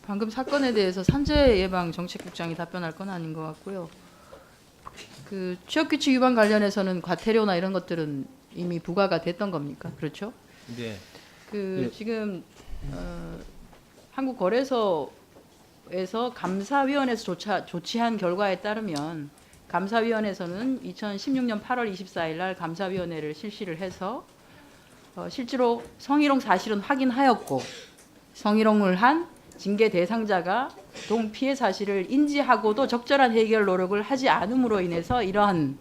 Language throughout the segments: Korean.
방금 사건에 대해서 산재 예방 정책국장이 답변할 건 아닌 것 같고요. 그 취업규칙 위반 관련해서는 과태료나 이런 것들은 이미 부과가 됐던 겁니까? 그렇죠? 네. 그 네. 지금 한국거래소에서 감사위원회에서 조치한 결과에 따르면 감사위원회에서는 2016년 8월 24일 날 감사위원회를 실시를 해서 실제로 성희롱 사실은 확인하였고 성희롱을 한 징계 대상자가 동 피해 사실을 인지하고도 적절한 해결 노력을 하지 않음으로 인해서 이러한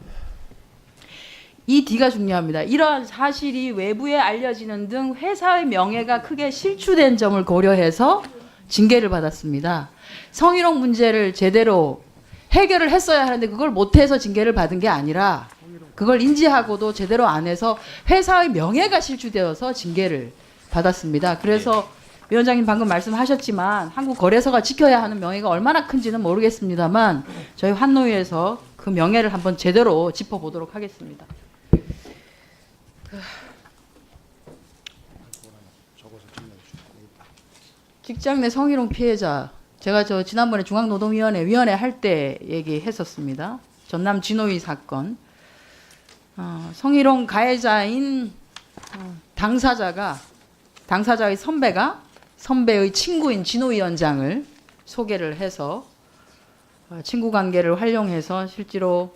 이 D가 중요합니다. 이러한 사실이 외부에 알려지는 등 회사의 명예가 크게 실추된 점을 고려해서 징계를 받았습니다. 성희롱 문제를 제대로 해결을 했어야 하는데 그걸 못해서 징계를 받은 게 아니라 그걸 인지하고도 제대로 안 해서 회사의 명예가 실추되어서 징계를 받았습니다. 그래서 위원장님 방금 말씀하셨지만 한국거래소가 지켜야 하는 명예가 얼마나 큰지는 모르겠습니다만 저희 환노위에서 그 명예를 한번 제대로 짚어보도록 하겠습니다. 직장 내 성희롱 피해자, 제가 지난번에 중앙노동위원회 할 때 얘기했었습니다. 전남 진호위 사건. 성희롱 가해자인 당사자의 선배가 선배의 친구인 진호위원장을 소개를 해서 친구 관계를 활용해서 실제로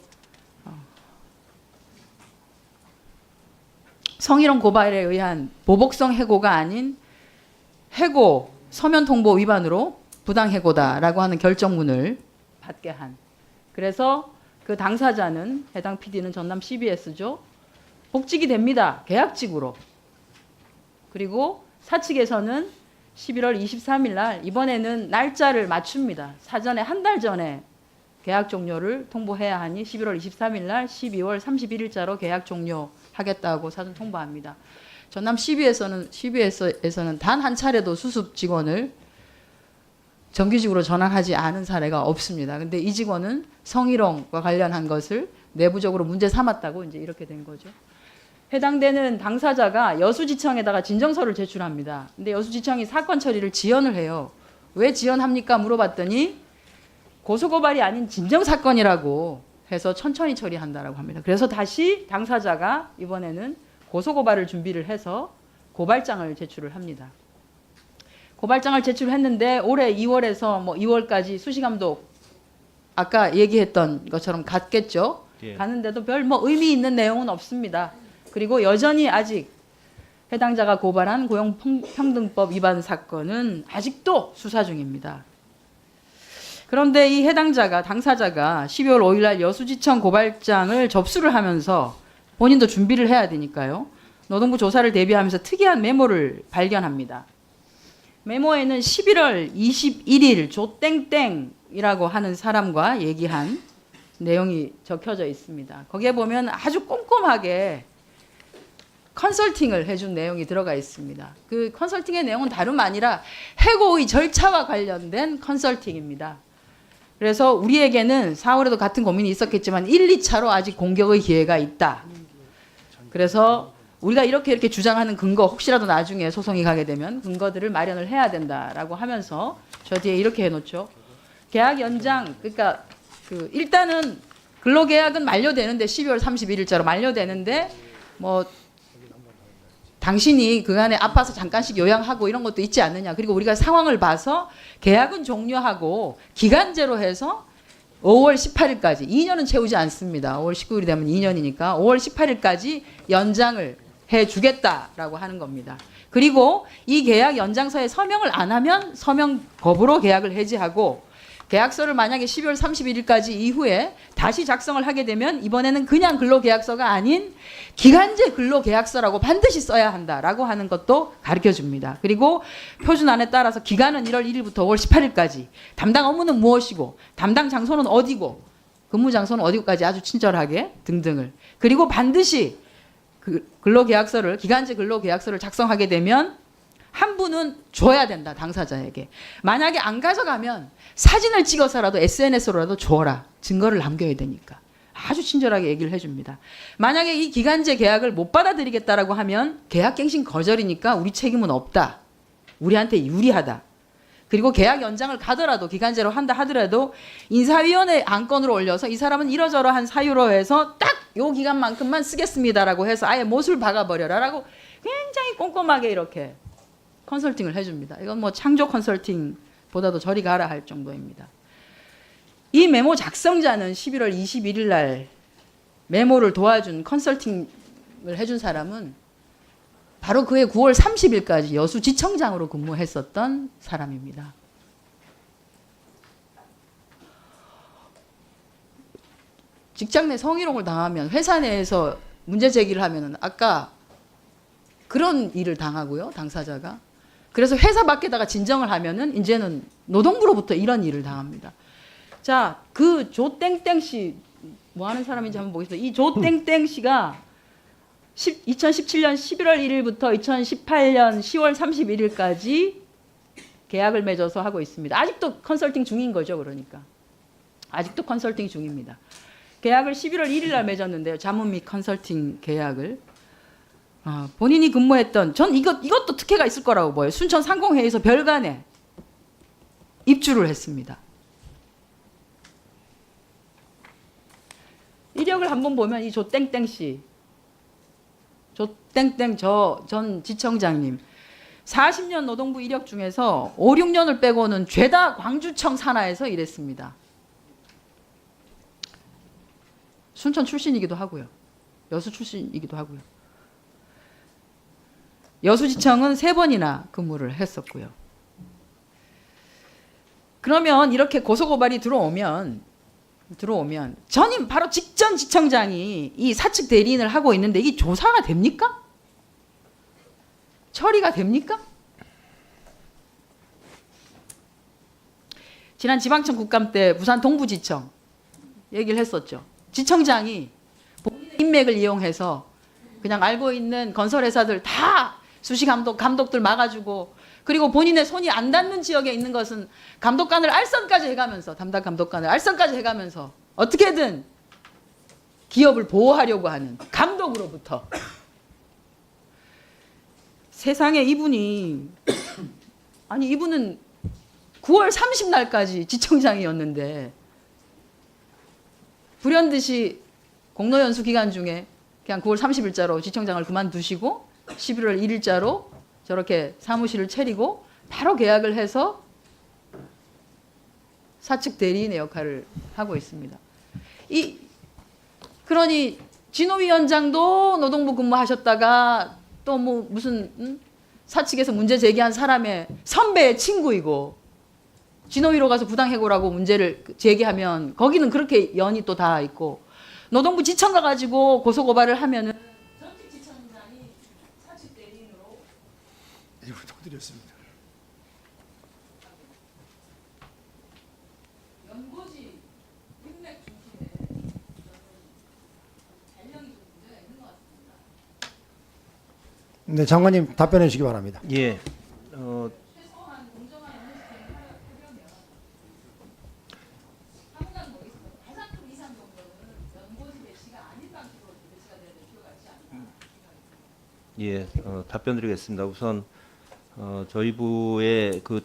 성희롱 고발에 의한 보복성 해고가 아닌 해고 서면 통보 위반으로 부당해고다라고 하는 결정문을 받게 한. 그래서 그 당사자는 해당 PD는 전남 CBS죠. 복직이 됩니다. 계약직으로. 그리고 사측에서는 11월 23일 날 이번에는 날짜를 맞춥니다. 사전에 한 달 전에 계약 종료를 통보해야 하니 11월 23일 날 12월 31일자로 계약 종료하겠다고 사전 통보합니다. 전남 CBS에서는 단 한 차례도 수습 직원을 정규직으로 전환하지 않은 사례가 없습니다. 근데 이 직원은 성희롱과 관련한 것을 내부적으로 문제 삼았다고 이제 이렇게 된 거죠. 해당되는 당사자가 여수지청에다가 진정서를 제출합니다. 근데 여수지청이 사건 처리를 지연을 해요. 왜 지연합니까? 물어봤더니 고소고발이 아닌 진정사건이라고 해서 천천히 처리한다라고 합니다. 그래서 다시 당사자가 이번에는 고소고발을 준비를 해서 고발장을 제출을 합니다. 고발장을 제출했는데 올해 2월에서 2월까지 수시감독 아까 얘기했던 것처럼 갔겠죠. 예. 가는데도 별 의미 있는 내용은 없습니다. 그리고 여전히 아직 해당자가 고발한 고용평등법 위반 사건은 아직도 수사 중입니다. 그런데 이 당사자가 12월 5일 날 여수지청 고발장을 접수를 하면서 본인도 준비를 해야 되니까요. 노동부 조사를 대비하면서 특이한 메모를 발견합니다. 메모에는 11월 21일 조땡땡이라고 하는 사람과 얘기한 내용이 적혀져 있습니다. 거기에 보면 아주 꼼꼼하게 컨설팅을 해준 내용이 들어가 있습니다. 그 컨설팅의 내용은 다름 아니라 해고의 절차와 관련된 컨설팅입니다. 그래서 우리에게는 4월에도 같은 고민이 있었겠지만 1, 2차로 아직 공격의 기회가 있다. 그래서 우리가 이렇게 주장하는 근거 혹시라도 나중에 소송이 가게 되면 근거들을 마련을 해야 된다라고 하면서 저 뒤에 이렇게 해놓죠. 계약 연장 그러니까 일단은 근로계약은 만료되는데 12월 31일자로 만료되는데 당신이 그간에 아파서 잠깐씩 요양하고 이런 것도 있지 않느냐. 그리고 우리가 상황을 봐서 계약은 종료하고 기간제로 해서 5월 18일까지 2년은 채우지 않습니다. 5월 19일이 되면 2년이니까 5월 18일까지 연장을 해주겠다라고 하는 겁니다. 그리고 이 계약 연장서에 서명을 안 하면 서명 거부로 계약을 해지하고 계약서를 만약에 12월 31일까지 이후에 다시 작성을 하게 되면 이번에는 그냥 근로계약서가 아닌 기간제 근로계약서라고 반드시 써야 한다라고 하는 것도 가르쳐줍니다. 그리고 표준안에 따라서 기간은 1월 1일부터 5월 18일까지 담당 업무는 무엇이고 담당 장소는 어디고 근무 장소는 어디고까지 아주 친절하게 등등을 그리고 반드시 기간제 근로계약서를 작성하게 되면 한 분은 줘야 된다. 당사자에게. 만약에 안 가져가면 사진을 찍어서라도 SNS로라도 줘라. 증거를 남겨야 되니까. 아주 친절하게 얘기를 해줍니다. 만약에 이 기간제 계약을 못 받아들이겠다라고 하면 계약갱신 거절이니까 우리 책임은 없다. 우리한테 유리하다. 그리고 계약 연장을 가더라도 기간제로 한다 하더라도 인사위원회 안건으로 올려서 이 사람은 이러저러한 사유로 해서 딱 요 기간만큼만 쓰겠습니다라고 해서 아예 못을 박아버려라라고 굉장히 꼼꼼하게 이렇게 컨설팅을 해줍니다. 이건 뭐 창조 컨설팅보다도 저리 가라 할 정도입니다. 이 메모 작성자는 11월 21일 날 메모를 도와준 컨설팅을 해준 사람은 바로 그해 9월 30일까지 여수지청장으로 근무했었던 사람입니다. 직장 내 성희롱을 당하면 회사 내에서 문제 제기를 하면 아까 그런 일을 당하고요, 당사자가. 그래서 회사 밖에다가 진정을 하면은 이제는 노동부로부터 이런 일을 당합니다. 자, 그 조땡땡 씨, 뭐 하는 사람인지 한번 보겠습니다. 이 조땡땡 씨가 2017년 11월 1일부터 2018년 10월 31일까지 계약을 맺어서 하고 있습니다. 아직도 컨설팅 중인 거죠, 그러니까. 아직도 컨설팅 중입니다. 계약을 11월 1일 날 맺었는데요. 자문 및 컨설팅 계약을. 본인이 근무했던, 전 이것도 특혜가 있을 거라고 보여요. 순천 상공회의소 별관에 입주를 했습니다. 이력을 한번 보면 이 조땡땡 씨, 조땡땡 전 지청장님 40년 노동부 이력 중에서 5, 6년을 빼고는 죄다 광주청 산하에서 일했습니다. 순천 출신이기도 하고요. 여수 출신이기도 하고요. 여수지청은 3번이나 근무를 했었고요. 그러면 이렇게 고소고발이 들어오면 전임 바로 직전 지청장이 이 사측 대리인을 하고 있는데 이게 조사가 됩니까? 처리가 됩니까? 지난 지방청 국감 때 부산 동부지청 얘기를 했었죠. 지청장이 본인의 인맥을 이용해서 그냥 알고 있는 건설회사들 다 수시감독들 막아주고 그리고 본인의 손이 안 닿는 지역에 있는 것은 감독관을 알선까지 해가면서 담당 감독관을 알선까지 해가면서 어떻게든 기업을 보호하려고 하는 감독으로부터 세상에 이분은 9월 30날까지 지청장이었는데 불현듯이 공로연수 기간 중에 그냥 9월 30일자로 지청장을 그만두시고 11월 1일자로 저렇게 사무실을 차리고 바로 계약을 해서 사측 대리인의 역할을 하고 있습니다. 그러니 진호위원장도 노동부 근무하셨다가 또 뭐 무슨 사측에서 문제 제기한 사람의 선배의 친구이고 진호위로 가서 부당해고라고 문제를 제기하면 거기는 그렇게 연이 또 다 있고 노동부 지청 가가지고 고소고발을 하면은 전직 지청장이 사측 대리인으로 이걸 터뜨렸습니다. 연고지 인맥 중심에 발령이 좀 문제가 있는 것 같습니다. 네, 장관님 답변해 주시기 바랍니다. 예. 최소한 공정한 업무 시스템을 하려면 당장 뭐 있어 가장 큰 이상 정도는 연고지 배치가 아닌 방식으로 배치가 되는 필요가 있지 않나 생각이 듭니다. 예. 답변드리겠습니다. 우선 저희 부의 그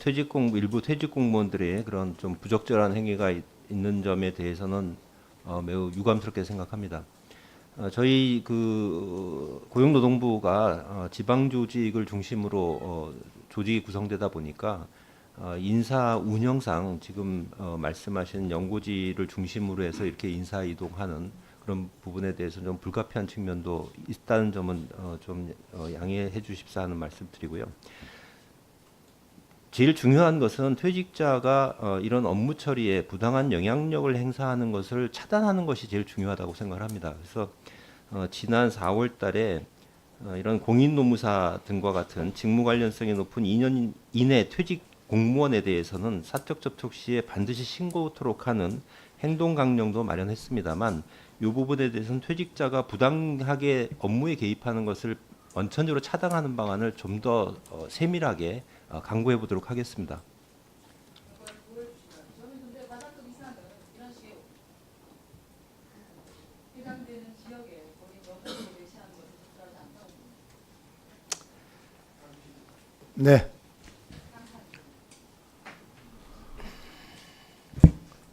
일부 퇴직 공무원들의 그런 좀 부적절한 행위가 있는 점에 대해서는 매우 유감스럽게 생각합니다. 저희 그 고용노동부가 지방 조직을 중심으로 조직이 구성되다 보니까 인사 운영상 지금 말씀하신 연고지를 중심으로 해서 이렇게 인사 이동하는 그런 부분에 대해서 좀 불가피한 측면도 있다는 점은 좀 양해해 주십사 하는 말씀드리고요. 제일 중요한 것은 퇴직자가 이런 업무 처리에 부당한 영향력을 행사하는 것을 차단하는 것이 제일 중요하다고 생각을 합니다. 그래서 지난 4월 달에 이런 공인노무사 등과 같은 직무 관련성이 높은 2년 이내 퇴직 공무원에 대해서는 사적 접촉 시에 반드시 신고토록 하는 행동 강령도 마련했습니다만 이 부분에 대해서는 퇴직자가 부당하게 업무에 개입하는 것을 원천적으로 차단하는 방안을 좀 더 세밀하게 강구해 보도록 하겠습니다. 저는 근데 바닥급 이상은 이런 식의 해당되는 지역에 거기 연고지를 배치하는 것이 적절하지 않다고 봅니다. 네,